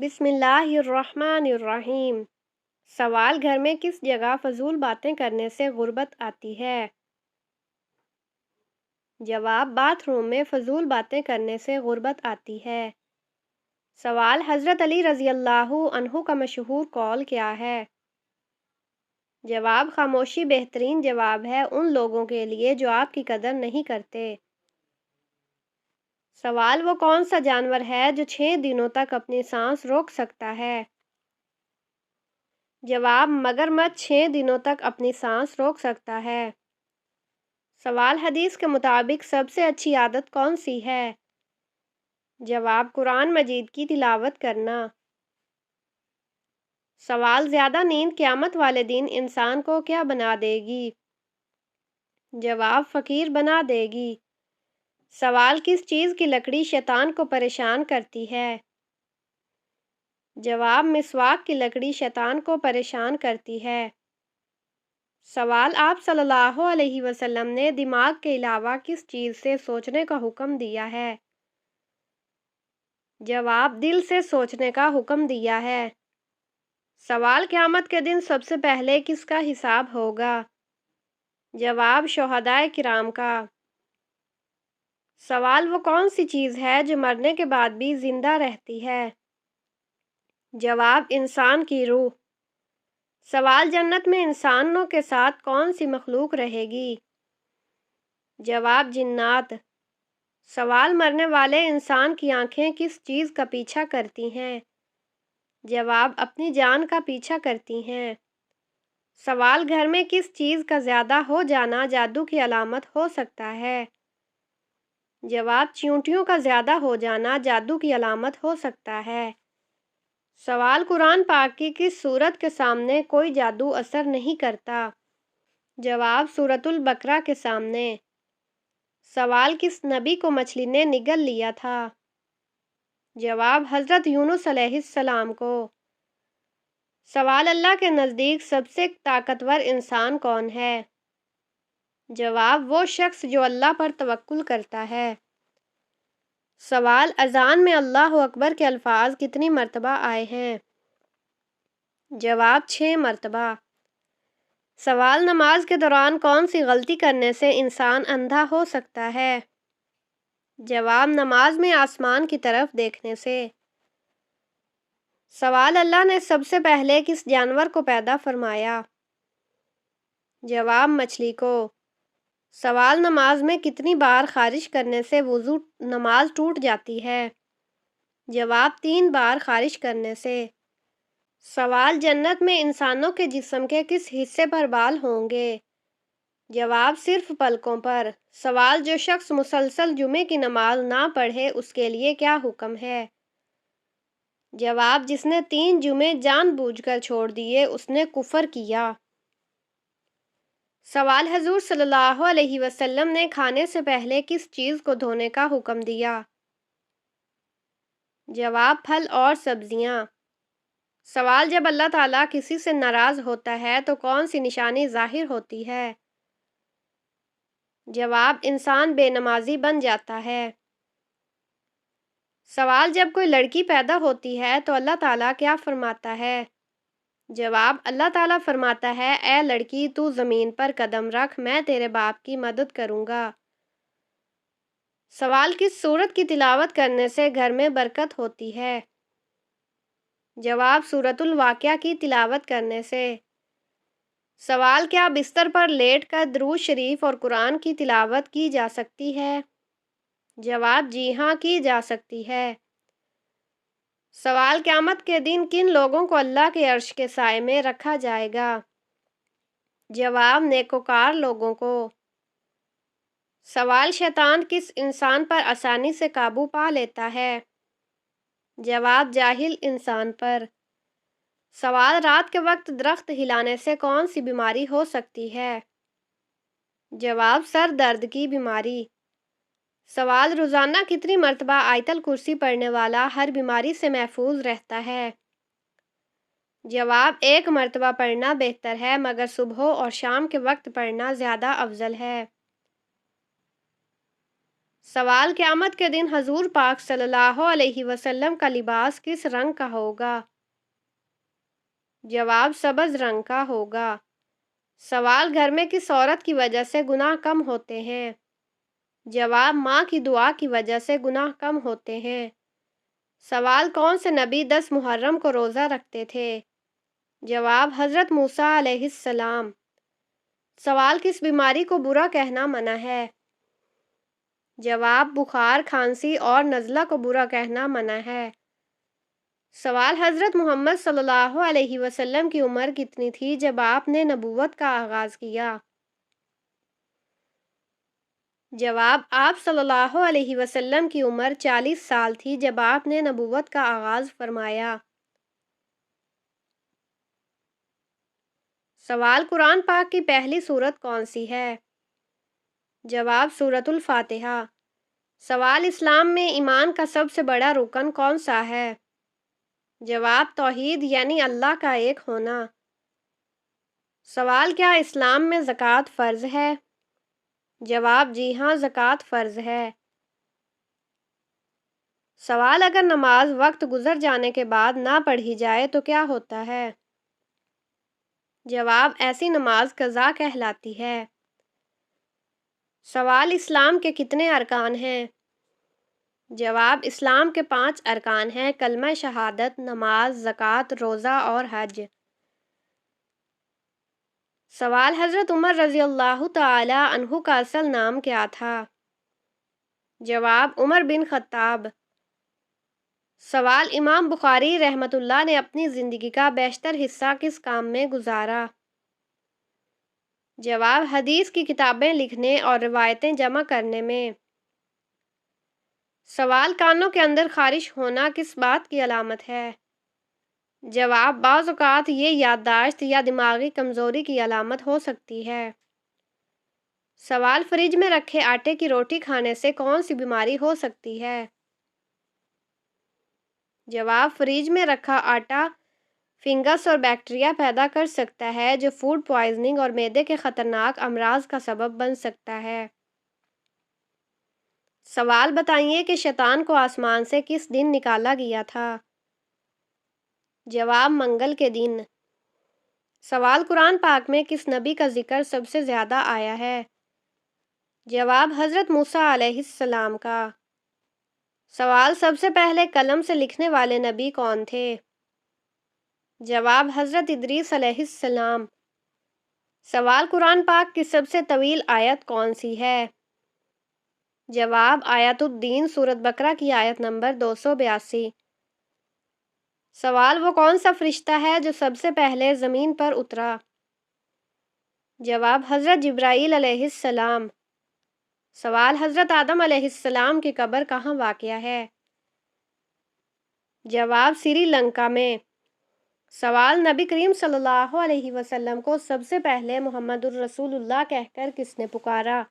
بسم اللہ الرحمن الرحیم۔ سوال: گھر میں کس جگہ فضول باتیں کرنے سے غربت آتی ہے؟ جواب: باتھ روم میں فضول باتیں کرنے سے غربت آتی ہے۔ سوال: حضرت علی رضی اللہ عنہ کا مشہور قول کیا ہے؟ جواب: خاموشی بہترین جواب ہے ان لوگوں کے لیے جو آپ کی قدر نہیں کرتے۔ سوال: وہ کون سا جانور ہے جو 6 دنوں تک اپنی سانس روک سکتا ہے؟ جواب: مگرمچھ 6 دنوں تک اپنی سانس روک سکتا ہے۔ سوال: حدیث کے مطابق سب سے اچھی عادت کون سی ہے؟ جواب: قرآن مجید کی تلاوت کرنا۔ سوال: زیادہ نیند قیامت والے دن انسان کو کیا بنا دے گی؟ جواب: فقیر بنا دے گی۔ سوال: کس چیز کی لکڑی شیطان کو پریشان کرتی ہے؟ جواب: مسواک کی لکڑی شیطان کو پریشان کرتی ہے۔ سوال: آپ صلی اللہ علیہ وسلم نے دماغ کے علاوہ کس چیز سے سوچنے کا حکم دیا ہے؟ جواب: دل سے سوچنے کا حکم دیا ہے۔ سوال: قیامت کے دن سب سے پہلے کس کا حساب ہوگا؟ جواب: شہدائے کرام کا۔ سوال: وہ کون سی چیز ہے جو مرنے کے بعد بھی زندہ رہتی ہے؟ جواب: انسان کی روح۔ سوال: جنت میں انسانوں کے ساتھ کون سی مخلوق رہے گی؟ جواب: جنات۔ سوال: مرنے والے انسان کی آنکھیں کس چیز کا پیچھا کرتی ہیں؟ جواب: اپنی جان کا پیچھا کرتی ہیں۔ سوال: گھر میں کس چیز کا زیادہ ہو جانا جادو کی علامت ہو سکتا ہے؟ جواب: چیونٹیوں کا زیادہ ہو جانا جادو کی علامت ہو سکتا ہے۔ سوال: قرآن پاک کی کس سورت کے سامنے کوئی جادو اثر نہیں کرتا؟ جواب: سورۃ البقرہ کے سامنے۔ سوال: کس نبی کو مچھلی نے نگل لیا تھا؟ جواب: حضرت یونس علیہ السلام کو۔ سوال: اللہ کے نزدیک سب سے طاقتور انسان کون ہے؟ جواب: وہ شخص جو اللہ پر توکل کرتا ہے۔ سوال: اذان میں اللہ اکبر کے الفاظ کتنی مرتبہ آئے ہیں؟ جواب: 6 مرتبہ۔ سوال: نماز کے دوران کون سی غلطی کرنے سے انسان اندھا ہو سکتا ہے؟ جواب: نماز میں آسمان کی طرف دیکھنے سے۔ سوال: اللہ نے سب سے پہلے کس جانور کو پیدا فرمایا؟ جواب: مچھلی کو۔ سوال: نماز میں کتنی بار خارش کرنے سے وضو نماز ٹوٹ جاتی ہے؟ جواب: 3 بار خارش کرنے سے۔ سوال: جنت میں انسانوں کے جسم کے کس حصے پر بال ہوں گے؟ جواب: صرف پلکوں پر۔ سوال: جو شخص مسلسل جمعے کی نماز نہ پڑھے اس کے لیے کیا حکم ہے؟ جواب: جس نے 3 جمعے جان بوجھ کر چھوڑ دیے اس نے کفر کیا۔ سوال: حضور صلی اللہ علیہ وسلم نے کھانے سے پہلے کس چیز کو دھونے کا حکم دیا؟ جواب: پھل اور سبزیاں۔ سوال: جب اللہ تعالیٰ کسی سے ناراض ہوتا ہے تو کون سی نشانی ظاہر ہوتی ہے؟ جواب: انسان بے نمازی بن جاتا ہے۔ سوال: جب کوئی لڑکی پیدا ہوتی ہے تو اللہ تعالیٰ کیا فرماتا ہے؟ جواب: اللہ تعالیٰ فرماتا ہے اے لڑکی تو زمین پر قدم رکھ میں تیرے باپ کی مدد کروں گا۔ سوال: کس سورت کی تلاوت کرنے سے گھر میں برکت ہوتی ہے؟ جواب: سورۃ الواقعہ کی تلاوت کرنے سے۔ سوال: کیا بستر پر لیٹ کر درود شریف اور قرآن کی تلاوت کی جا سکتی ہے؟ جواب: جی ہاں کی جا سکتی ہے۔ سوال: قیامت کے دن کن لوگوں کو اللہ کے عرش کے سائے میں رکھا جائے گا؟ جواب: نیکوکار لوگوں کو۔ سوال: شیطان کس انسان پر آسانی سے قابو پا لیتا ہے؟ جواب: جاہل انسان پر۔ سوال: رات کے وقت درخت ہلانے سے کون سی بیماری ہو سکتی ہے؟ جواب: سر درد کی بیماری۔ سوال: روزانہ کتنی مرتبہ آیت الکرسی پڑھنے والا ہر بیماری سے محفوظ رہتا ہے؟ جواب: 1 مرتبہ پڑھنا بہتر ہے مگر صبح اور شام کے وقت پڑھنا زیادہ افضل ہے۔ سوال: قیامت کے دن حضور پاک صلی اللہ علیہ وسلم کا لباس کس رنگ کا ہوگا؟ جواب: سبز رنگ کا ہوگا۔ سوال: گھر میں کس عورت کی وجہ سے گناہ کم ہوتے ہیں؟ جواب: ماں کی دعا کی وجہ سے گناہ کم ہوتے ہیں۔ سوال: کون سے نبی 10 محرم کو روزہ رکھتے تھے؟ جواب: حضرت موسیٰ علیہ السلام۔ سوال: کس بیماری کو برا کہنا منع ہے؟ جواب: بخار، کھانسی اور نزلہ کو برا کہنا منع ہے۔ سوال: حضرت محمد صلی اللہ علیہ وسلم کی عمر کتنی تھی جب آپ نے نبوت کا آغاز کیا؟ جواب: آپ صلی اللہ علیہ وسلم کی عمر 40 سال تھی جب آپ نے نبوت کا آغاز فرمایا۔ سوال: قرآن پاک کی پہلی سورت کون سی ہے؟ جواب: سورۃ الفاتحہ۔ سوال: اسلام میں ایمان کا سب سے بڑا رکن کون سا ہے؟ جواب: توحید یعنی اللہ کا ایک ہونا۔ سوال: کیا اسلام میں زکوٰۃ فرض ہے؟ جواب: جی ہاں، زکوٰۃ فرض ہے۔ سوال: اگر نماز وقت گزر جانے کے بعد نہ پڑھی جائے تو کیا ہوتا ہے؟ جواب: ایسی نماز قضا کہلاتی ہے۔ سوال: اسلام کے کتنے ارکان ہیں؟ جواب: اسلام کے 5 ارکان ہیں: کلمہ شہادت، نماز، زکوٰۃ، روزہ اور حج۔ سوال: حضرت عمر رضی اللہ تعالی عنہ کا اصل نام کیا تھا؟ جواب: عمر بن خطاب۔ سوال: امام بخاری رحمۃ اللہ نے اپنی زندگی کا بیشتر حصہ کس کام میں گزارا؟ جواب: حدیث کی کتابیں لکھنے اور روایتیں جمع کرنے میں۔ سوال: کانوں کے اندر خارش ہونا کس بات کی علامت ہے؟ جواب: بعض اوقات یہ یادداشت یا دماغی کمزوری کی علامت ہو سکتی ہے۔ سوال: فریج میں رکھے آٹے کی روٹی کھانے سے کون سی بیماری ہو سکتی ہے؟ جواب: فریج میں رکھا آٹا فنگس اور بیکٹیریا پیدا کر سکتا ہے جو فوڈ پوائزننگ اور معدے کے خطرناک امراض کا سبب بن سکتا ہے۔ سوال: بتائیے کہ شیطان کو آسمان سے کس دن نکالا گیا تھا؟ جواب: منگل کے دن۔ سوال: قرآن پاک میں کس نبی کا ذکر سب سے زیادہ آیا ہے؟ جواب: حضرت موسیٰ علیہ السلام کا۔ سوال: سب سے پہلے قلم سے لکھنے والے نبی کون تھے؟ جواب: حضرت ادریس علیہ السلام۔ سوال: قرآن پاک کی سب سے طویل آیت کون سی ہے؟ جواب: آیت الدین، سورۃ بقرہ کی آیت نمبر 282۔ سوال: وہ کون سا فرشتہ ہے جو سب سے پہلے زمین پر اترا؟ جواب: حضرت جبرائیل علیہ السلام۔ سوال: حضرت آدم علیہ السلام کی قبر کہاں واقع ہے؟ جواب: سری لنکا میں۔ سوال: نبی کریم صلی اللہ علیہ وسلم کو سب سے پہلے محمد الرسول اللہ کہہ کر کس نے پکارا؟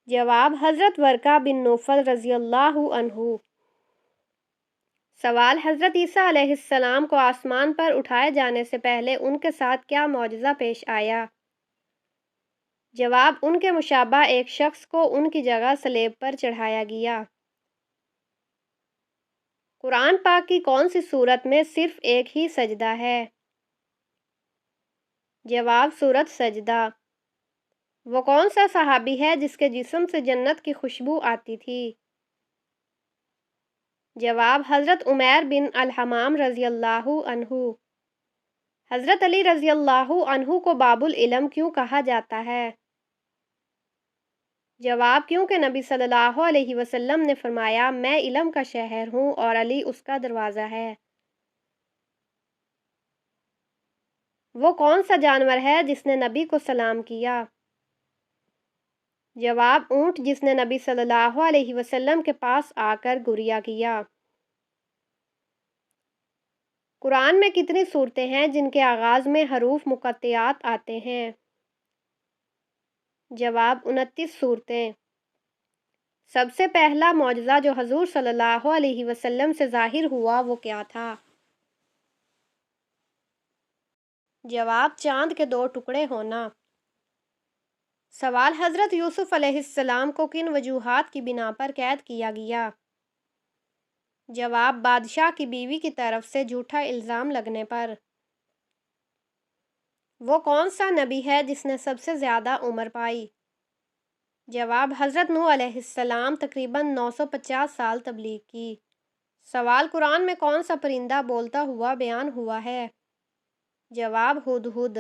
جواب: حضرت ورقہ بن نوفل رضی اللہ عنہ۔ سوال: حضرت عیسیٰ علیہ السلام کو آسمان پر اٹھائے جانے سے پہلے ان کے ساتھ کیا معجزہ پیش آیا؟ جواب: ان کے مشابہ ایک شخص کو ان کی جگہ صلیب پر چڑھایا گیا۔ قرآن پاک کی کون سی سورت میں صرف ایک ہی سجدہ ہے؟ جواب: سورۃ سجدہ۔ وہ کون سا صحابی ہے جس کے جسم سے جنت کی خوشبو آتی تھی؟ جواب: حضرت عمیر بن الحمام رضی اللہ عنہ۔ حضرت علی رضی اللہ عنہ کو باب العلم کیوں کہا جاتا ہے؟ جواب: کیونکہ نبی صلی اللہ علیہ وسلم نے فرمایا، میں علم کا شہر ہوں اور علی اس کا دروازہ ہے۔ وہ کون سا جانور ہے جس نے نبی کو سلام کیا؟ جواب: اونٹ جس نے نبی صلی اللہ علیہ وسلم کے پاس آ کر گریہ کیا۔ قرآن میں کتنی صورتیں ہیں جن کے آغاز میں حروف مقطعات آتے ہیں؟ جواب: 29 صورتیں۔ سب سے پہلا معجزہ جو حضور صلی اللہ علیہ وسلم سے ظاہر ہوا وہ کیا تھا؟ جواب: چاند کے 2 ٹکڑے ہونا۔ سوال: حضرت یوسف علیہ السلام کو کن وجوہات کی بنا پر قید کیا گیا؟ جواب: بادشاہ کی بیوی کی طرف سے جھوٹا الزام لگنے پر۔ وہ کون سا نبی ہے جس نے سب سے زیادہ عمر پائی؟ جواب: حضرت نوح علیہ السلام تقریباً 950 سال تبلیغ کی۔ سوال: قرآن میں کون سا پرندہ بولتا ہوا بیان ہوا ہے؟ جواب: ہدہد۔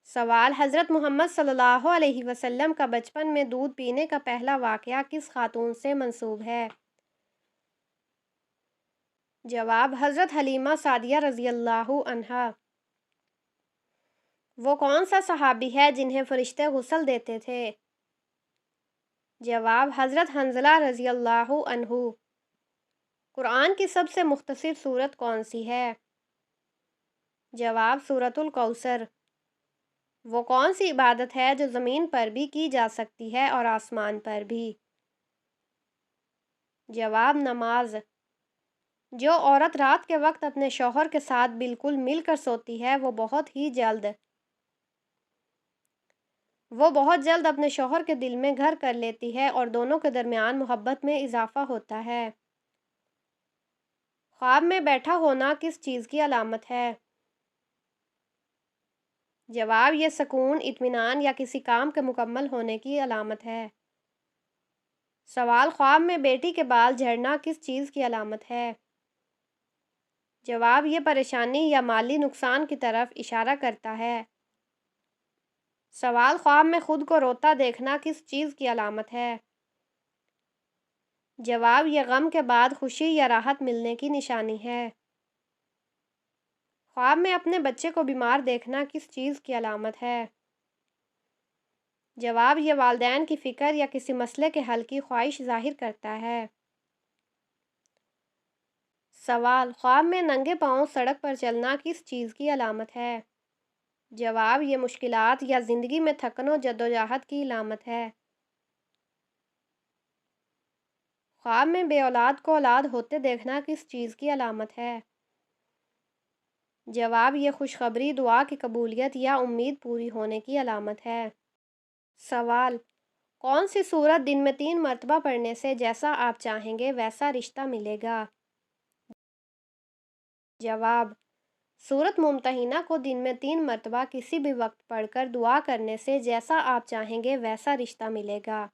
سوال: حضرت محمد صلی اللہ علیہ وسلم کا بچپن میں دودھ پینے کا پہلا واقعہ کس خاتون سے منسوب ہے؟ جواب: حضرت حلیمہ سعدیہ رضی اللہ عنہا۔ وہ کون سا صحابی ہے جنہیں فرشتے غسل دیتے تھے؟ جواب: حضرت حنظلہ رضی اللہ عنہ۔ قرآن کی سب سے مختصر سورت کون سی ہے؟ جواب: سورۃ الکوثر۔ وہ کون سی عبادت ہے جو زمین پر بھی کی جا سکتی ہے اور آسمان پر بھی؟ جواب: نماز۔ جو عورت رات کے وقت اپنے شوہر کے ساتھ بالکل مل کر سوتی ہے وہ بہت جلد اپنے شوہر کے دل میں گھر کر لیتی ہے اور دونوں کے درمیان محبت میں اضافہ ہوتا ہے۔ خواب میں بیٹھا ہونا کس چیز کی علامت ہے؟ جواب: یہ سکون، اطمینان یا کسی کام کے مکمل ہونے کی علامت ہے۔ سوال: خواب میں بیٹی کے بال جھڑنا کس چیز کی علامت ہے؟ جواب: یہ پریشانی یا مالی نقصان کی طرف اشارہ کرتا ہے۔ سوال: خواب میں خود کو روتا دیکھنا کس چیز کی علامت ہے؟ جواب: یہ غم کے بعد خوشی یا راحت ملنے کی نشانی ہے۔ خواب میں اپنے بچے کو بیمار دیکھنا کس چیز کی علامت ہے؟ جواب: یہ والدین کی فکر یا کسی مسئلے کے حل کی خواہش ظاہر کرتا ہے۔ سوال: خواب میں ننگے پاؤں سڑک پر چلنا کس چیز کی علامت ہے؟ جواب: یہ مشکلات یا زندگی میں تھکن و جدوجہد کی علامت ہے۔ خواب میں بے اولاد کو اولاد ہوتے دیکھنا کس چیز کی علامت ہے؟ جواب: یہ خوشخبری، دعا کی قبولیت یا امید پوری ہونے کی علامت ہے۔ سوال: کون سی سورت دن میں 3 مرتبہ پڑھنے سے جیسا آپ چاہیں گے ویسا رشتہ ملے گا؟ جواب: سورت ممتحنہ کو دن میں 3 مرتبہ کسی بھی وقت پڑھ کر دعا کرنے سے جیسا آپ چاہیں گے ویسا رشتہ ملے گا۔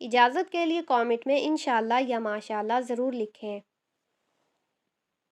اجازت کے لیے کامنٹ میں انشاءاللہ یا ماشاءاللہ ضرور لکھیں۔